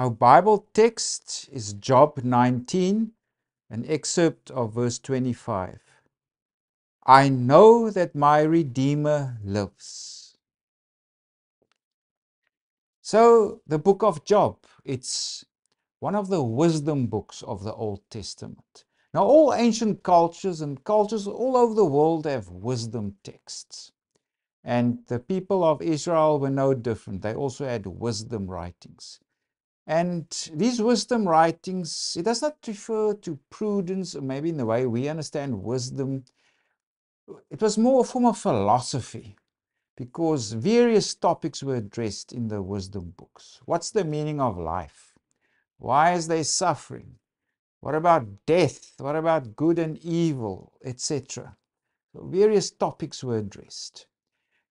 Our Bible text is Job 19, an excerpt of verse 25. I know that my Redeemer lives. So, the book of Job, it's one of the wisdom books of the Old Testament. Now, all ancient cultures and cultures all over the world have wisdom texts. And the people of Israel were no different. They also had wisdom writings. And these wisdom writings, it does not refer to prudence, or maybe in the way we understand wisdom. It was more a form of philosophy, because various topics were addressed in the wisdom books. What's the meaning of life? Why is there suffering? What about death? What about good and evil, etc.? So various topics were addressed.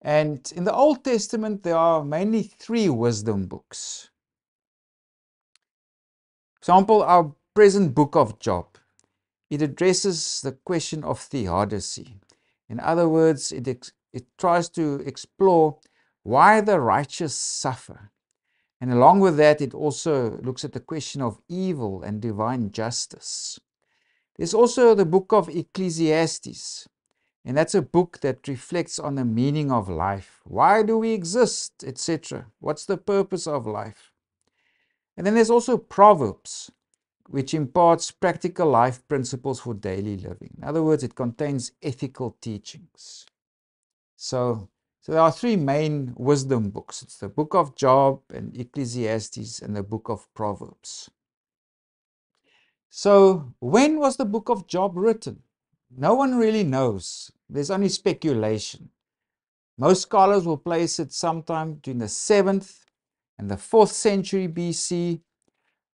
And in the Old Testament, there are mainly 3 wisdom books. For example, our present book of Job, it addresses the question of theodicy. In other words, it tries to explore why the righteous suffer. And along with that, it also looks at the question of evil and divine justice. There's also the book of Ecclesiastes, and that's a book that reflects on the meaning of life. Why do we exist, etc.? What's the purpose of life? And then there's also Proverbs, which imparts practical life principles for daily living. In other words, it contains ethical teachings. So there are 3 main wisdom books. It's the book of Job and Ecclesiastes and the book of Proverbs. So when was the book of Job written? No one really knows. There's only speculation. Most scholars will place it sometime between the 7th and the 4th century BC.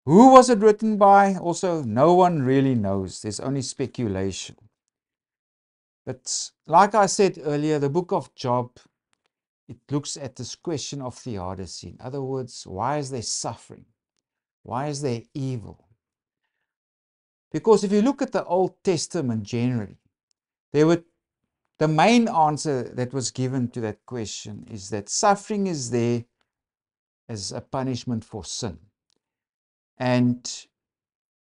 Who was it written by? Also, no one really knows. There's only speculation. But like I said earlier, the book of Job, it looks at this question of theodicy. In other words, why is there suffering? Why is there evil? Because if you look at the Old Testament generally, the main answer that was given to that question is that suffering is there as a punishment for sin. And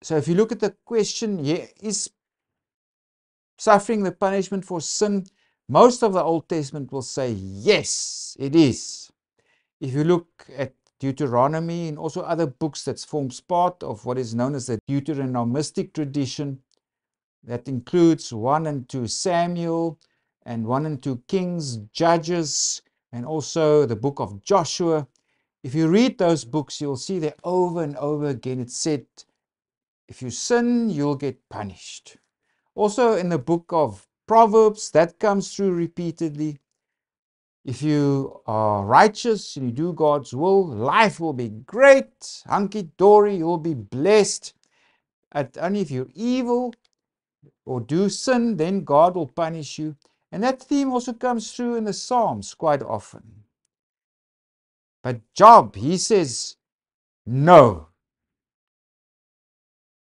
so if you look at the question, is suffering the punishment for sin? Most of the Old Testament will say, yes, it is. If you look at Deuteronomy and also other books that forms part of what is known as the Deuteronomistic tradition, that includes 1 and 2 Samuel and 1 and 2 Kings, Judges, and also the book of Joshua. If you read those books, you'll see that over and over again it said, if you sin, you'll get punished. Also in the book of Proverbs, that comes through repeatedly. If you are righteous and you do God's will, life will be great, hunky-dory, you'll be blessed. And only if you're evil or do sin, then God will punish you. And that theme also comes through in the Psalms quite often. But Job, he says, no.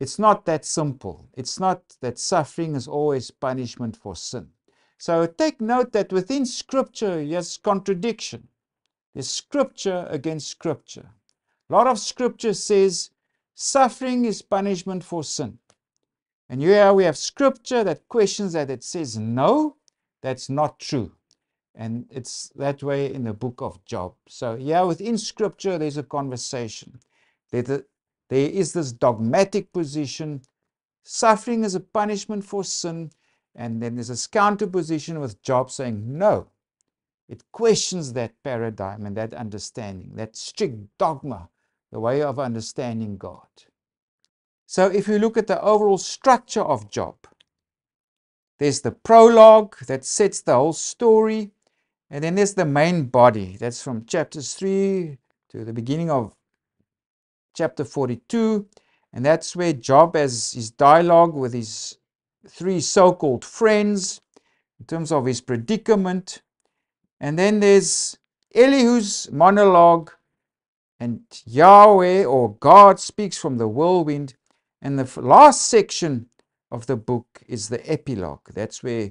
It's not that simple. It's not that suffering is always punishment for sin. So take note that within Scripture, there's contradiction. There's Scripture against Scripture. A lot of Scripture says suffering is punishment for sin. And here we have Scripture that questions that. It says, no, that's not true. And it's that way in the book of Job. So within Scripture, there's a conversation. There is this dogmatic position. Suffering is a punishment for sin. And then there's this counter position with Job saying, no. It questions that paradigm and that understanding, that strict dogma, the way of understanding God. So if you look at the overall structure of Job, there's the prologue that sets the whole story. And then there's the main body. That's from chapters 3 to the beginning of chapter 42. And that's where Job has his dialogue with his 3 so-called friends in terms of his predicament. And then there's Elihu's monologue, and Yahweh or God speaks from the whirlwind. And the last section of the book is the epilogue. That's where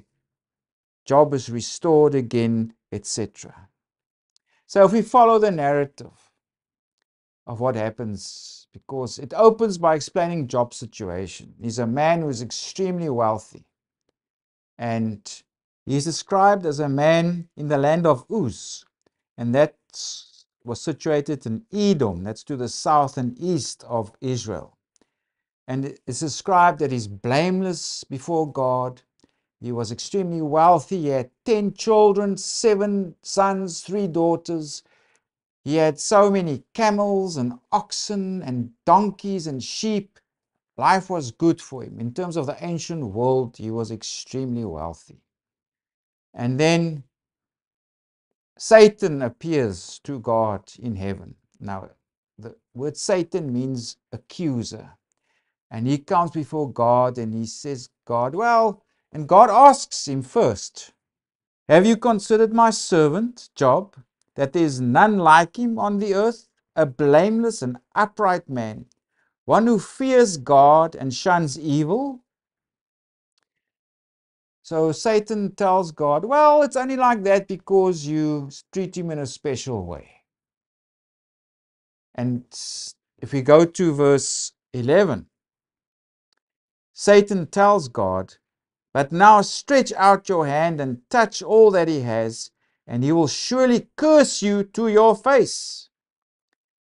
Job is restored again, etc. So if we follow the narrative, of what happens, because it opens by explaining Job's situation. He's a man who is extremely wealthy, and he's described as a man in the land of Uz, and that was situated in Edom, that's to the south and east of Israel. And it's described that he's blameless before God. He was extremely wealthy. He had 10 children, 7 sons, 3 daughters. He had so many camels and oxen and donkeys and sheep. Life was good for him. In terms of the ancient world, he was extremely wealthy. And then Satan appears to God in heaven. Now, the word Satan means accuser. And he comes before God and he says, God, well, and God asks him first, have you considered my servant, Job, that there is none like him on the earth, a blameless and upright man, one who fears God and shuns evil? So Satan tells God, well, it's only like that because you treat him in a special way. And if we go to verse 11, Satan tells God, but now stretch out your hand and touch all that he has, and he will surely curse you to your face.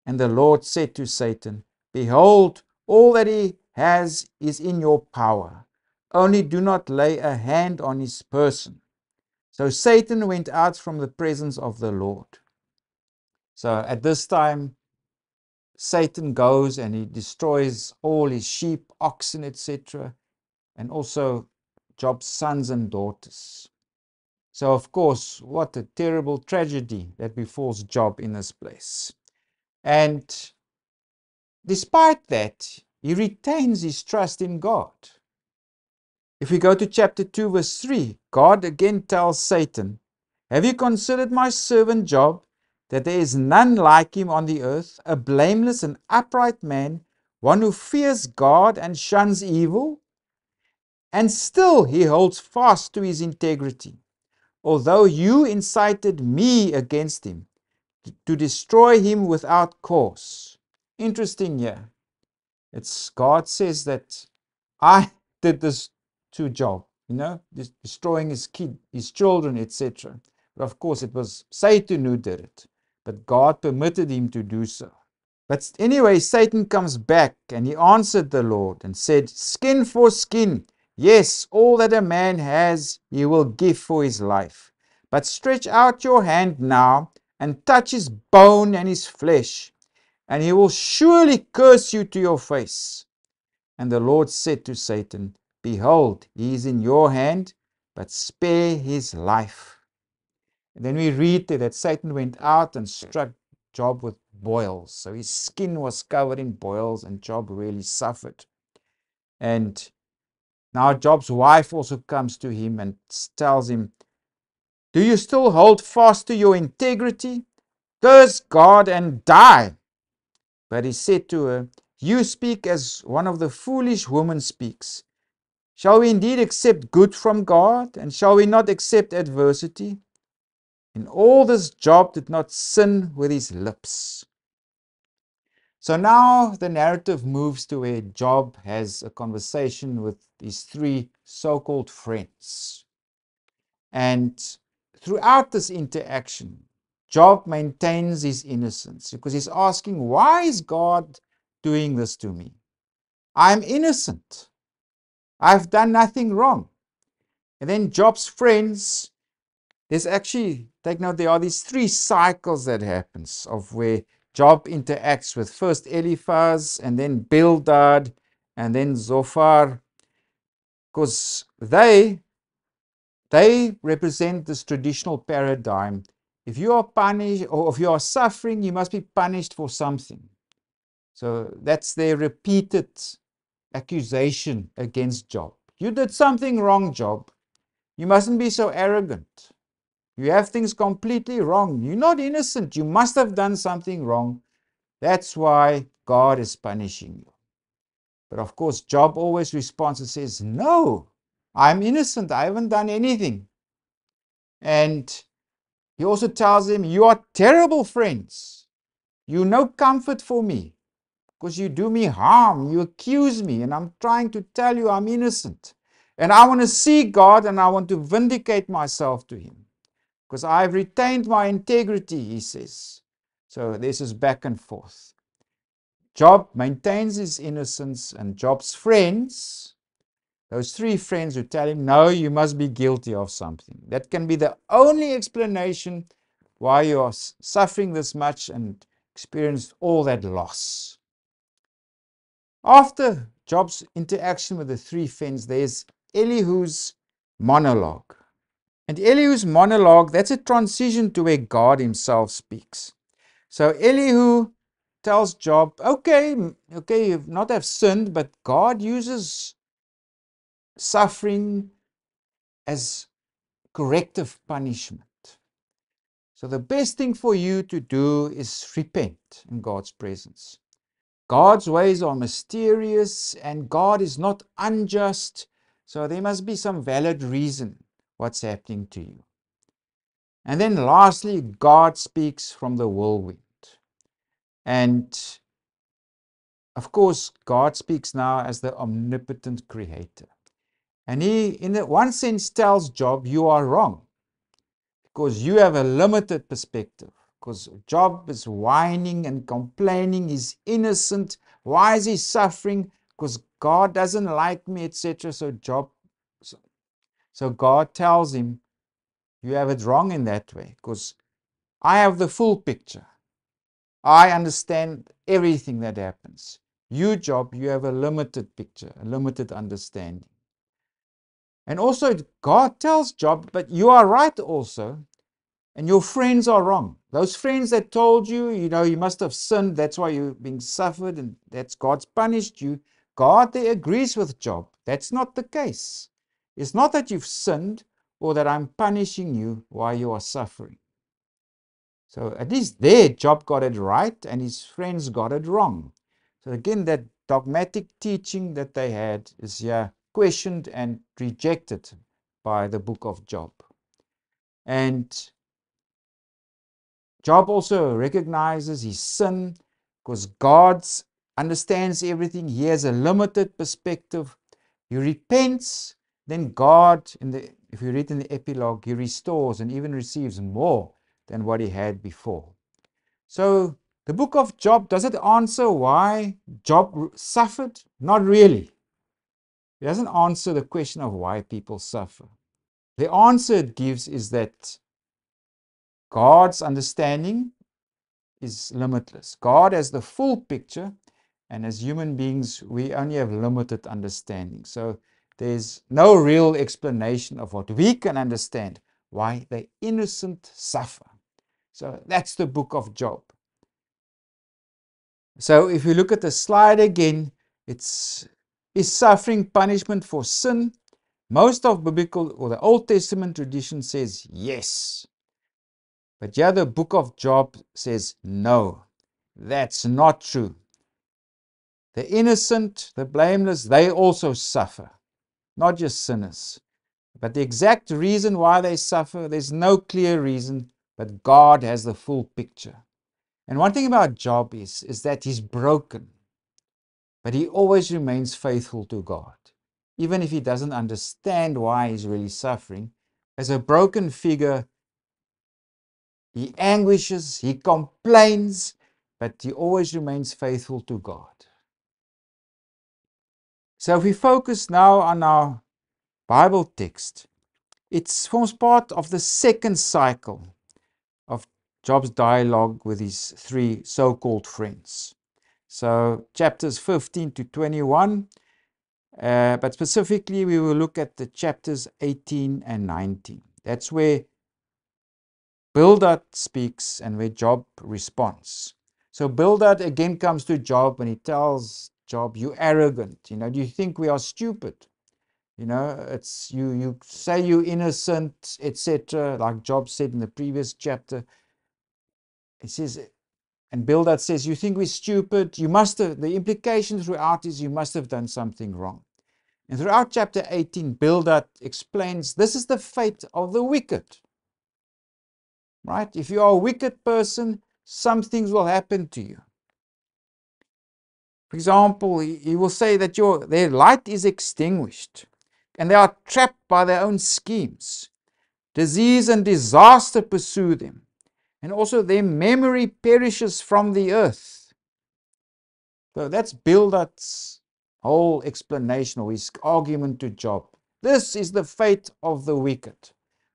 And the Lord said to Satan, behold, all that he has is in your power. Only do not lay a hand on his person. So Satan went out from the presence of the Lord. So at this time, Satan goes and he destroys all his sheep, oxen, etc., and also Job's sons and daughters. So, of course, what a terrible tragedy that befalls Job in this place. And despite that, he retains his trust in God. If we go to chapter 2, verse 3, God again tells Satan, have you considered my servant Job, that there is none like him on the earth, a blameless and upright man, one who fears God and shuns evil? And still he holds fast to his integrity, although you incited me against him to destroy him without cause. Interesting here. It's God says that I did this to Job, destroying his kid, his children, etc. But of course, it was Satan who did it, but God permitted him to do so. But anyway, Satan comes back and he answered the Lord and said, skin for skin. Yes, all that a man has, he will give for his life. But stretch out your hand now and touch his bone and his flesh, and he will surely curse you to your face. And the Lord said to Satan, behold, he is in your hand, but spare his life. And then we read that Satan went out and struck Job with boils. So his skin was covered in boils and Job really suffered. And now Job's wife also comes to him and tells him, do you still hold fast to your integrity? Curse God and die. But he said to her, you speak as one of the foolish women speaks. Shall we indeed accept good from God, and shall we not accept adversity? In all this, Job did not sin with his lips. So now the narrative moves to where Job has a conversation with his 3 so-called friends. And throughout this interaction, Job maintains his innocence because he's asking, why is God doing this to me? I'm innocent. I've done nothing wrong. And then Job's friends, there's actually, take note, there are these 3 cycles that happens of where Job interacts with first Eliphaz and then Bildad and then Zophar, because they represent this traditional paradigm. If you are punished or if you are suffering, you must be punished for something. So that's their repeated accusation against Job. You did something wrong, Job. You mustn't be so arrogant. You have things completely wrong. You're not innocent. You must have done something wrong. That's why God is punishing you. But of course, Job always responds and says, no, I'm innocent. I haven't done anything. And he also tells him, you are terrible friends. You're no comfort for me because you do me harm. You accuse me, and I'm trying to tell you I'm innocent. And I want to see God, and I want to vindicate myself to Him because I've retained my integrity, he says. So this is back and forth. Job maintains his innocence, and Job's friends, those three friends who tell him, no, you must be guilty of something. That can be the only explanation why you are suffering this much and experienced all that loss. After Job's interaction with the three friends, there's Elihu's monologue. And Elihu's monologue, that's a transition to where God himself speaks. So Elihu tells Job, okay, you've not have sinned, but God uses suffering as corrective punishment. So the best thing for you to do is repent in God's presence. God's ways are mysterious and God is not unjust. So there must be some valid reason what's happening to you. And then lastly, God speaks from the whirlwind. And of course, God speaks now as the omnipotent creator. And he, in one sense, tells Job, you are wrong because you have a limited perspective. Because Job is whining and complaining, he's innocent. Why is he suffering? Because God doesn't like me, etc. So God tells him, you have it wrong in that way, because I have the full picture. I understand everything that happens. You, Job, you have a limited picture, a limited understanding. And also, God tells Job, but you are right also, and your friends are wrong. Those friends that told you, you must have sinned, that's why you're being suffered, and that's God's punished you. God there agrees with Job. That's not the case. It's not that you've sinned or that I'm punishing you while you are suffering. So at least there, Job got it right and his friends got it wrong. So again, that dogmatic teaching that they had is questioned and rejected by the book of Job. And Job also recognizes his sin because God understands everything. He has a limited perspective. He repents, then God, if you read in the epilogue, he restores and even receives more than what he had before. So the book of Job, does it answer why Job suffered? Not really. It doesn't answer the question of why people suffer. The answer it gives is that God's understanding is limitless. God has the full picture, and as human beings, we only have limited understanding. So there's no real explanation of what we can understand, why the innocent suffer. So that's the book of Job. So if you look at the slide again, is suffering punishment for sin? Most of biblical or the Old Testament tradition says yes. But yeah, the book of Job says no. That's not true. The innocent, the blameless, they also suffer. Not just sinners. But the exact reason why they suffer, there's no clear reason, but God has the full picture. And one thing about Job is that he's broken. But he always remains faithful to God. Even if he doesn't understand why he's really suffering, as a broken figure, he anguishes, he complains, but he always remains faithful to God. So if we focus now on our Bible text, it forms part of the second cycle of Job's dialogue with his three so-called friends. So chapters 15 to 21, but specifically we will look at the chapters 18 and 19. That's where Bildad speaks and where Job responds. So Bildad again comes to Job and he tells Job, you arrogant, do you think we are stupid? It's you say you're innocent, etc. Like Job said in the previous chapter. He says, and Bildad says, you think we're stupid? The implication throughout is you must have done something wrong. And throughout chapter 18, Bildad explains this is the fate of the wicked. Right? If you are a wicked person, some things will happen to you. For example, he will say that their light is extinguished and they are trapped by their own schemes. Disease and disaster pursue them, and also their memory perishes from the earth. So that's Bildad's whole explanation or his argument to Job. This is the fate of the wicked.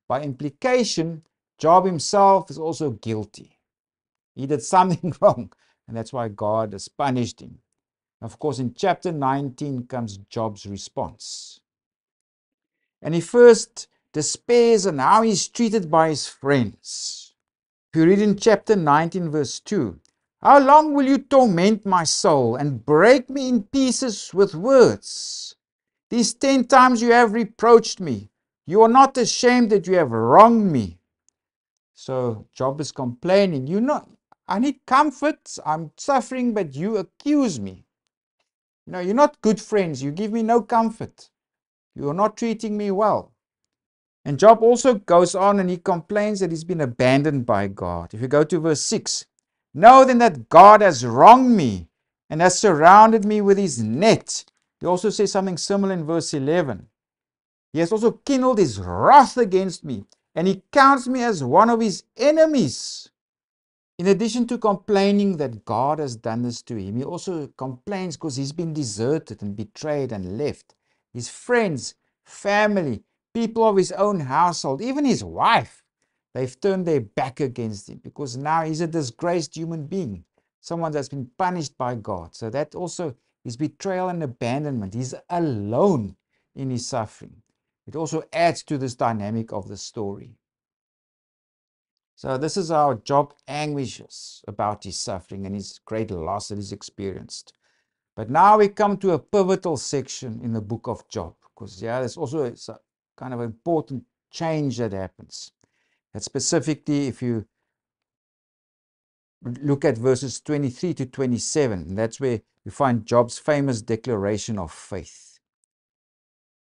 By implication, Job himself is also guilty. He did something wrong, and that's why God has punished him. Of course, in chapter 19 comes Job's response. And he first despairs on how he's treated by his friends. If you read in chapter 19, verse 2, how long will you torment my soul and break me in pieces with words? These 10 times you have reproached me. You are not ashamed that you have wronged me. So Job is complaining, I need comfort, I'm suffering, but you accuse me. You're not good friends, you give me no comfort. You are not treating me well. And Job also goes on and he complains that he's been abandoned by God. If you go to verse 6, know then that God has wronged me and has surrounded me with his net. He also says something similar in verse 11. He has also kindled his wrath against me, and he counts me as one of his enemies. In addition to complaining that God has done this to him, he also complains because he's been deserted and betrayed and left. His friends, family, people of his own household, even his wife, they've turned their back against him because now he's a disgraced human being, someone that's been punished by God. So that also is betrayal and abandonment. He's alone in his suffering. It also adds to this dynamic of the story. So this is how Job anguishes about his suffering and his great loss that he's experienced. But now we come to a pivotal section in the book of Job, because there's also a kind of important change that happens. And specifically, if you look at verses 23 to 27, that's where you find Job's famous declaration of faith.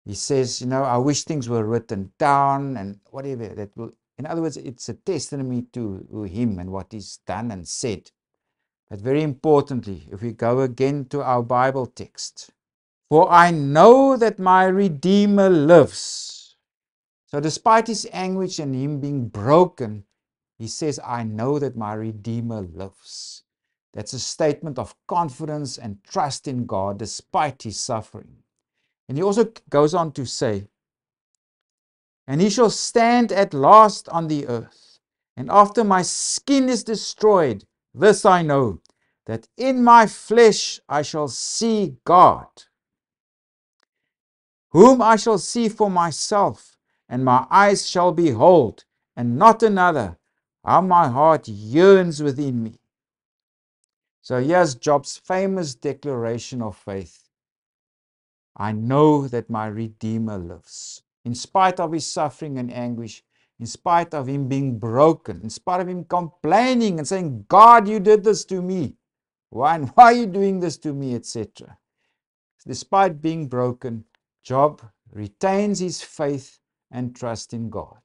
He says, I wish things were written down and whatever that will. In other words, it's a testimony to him and what he's done and said. But very importantly, if we go again to our Bible text, for I know that my Redeemer lives. So despite his anguish and him being broken, he says, I know that my Redeemer lives. That's a statement of confidence and trust in God despite his suffering. And he also goes on to say, and he shall stand at last on the earth. And after my skin is destroyed, this I know, that in my flesh I shall see God, whom I shall see for myself, and my eyes shall behold, and not another, how my heart yearns within me. So here's Job's famous declaration of faith. I know that my Redeemer lives. In spite of his suffering and anguish, in spite of him being broken, in spite of him complaining and saying, God, you did this to me. Why are you doing this to me, etc. Despite being broken, Job retains his faith and trust in God.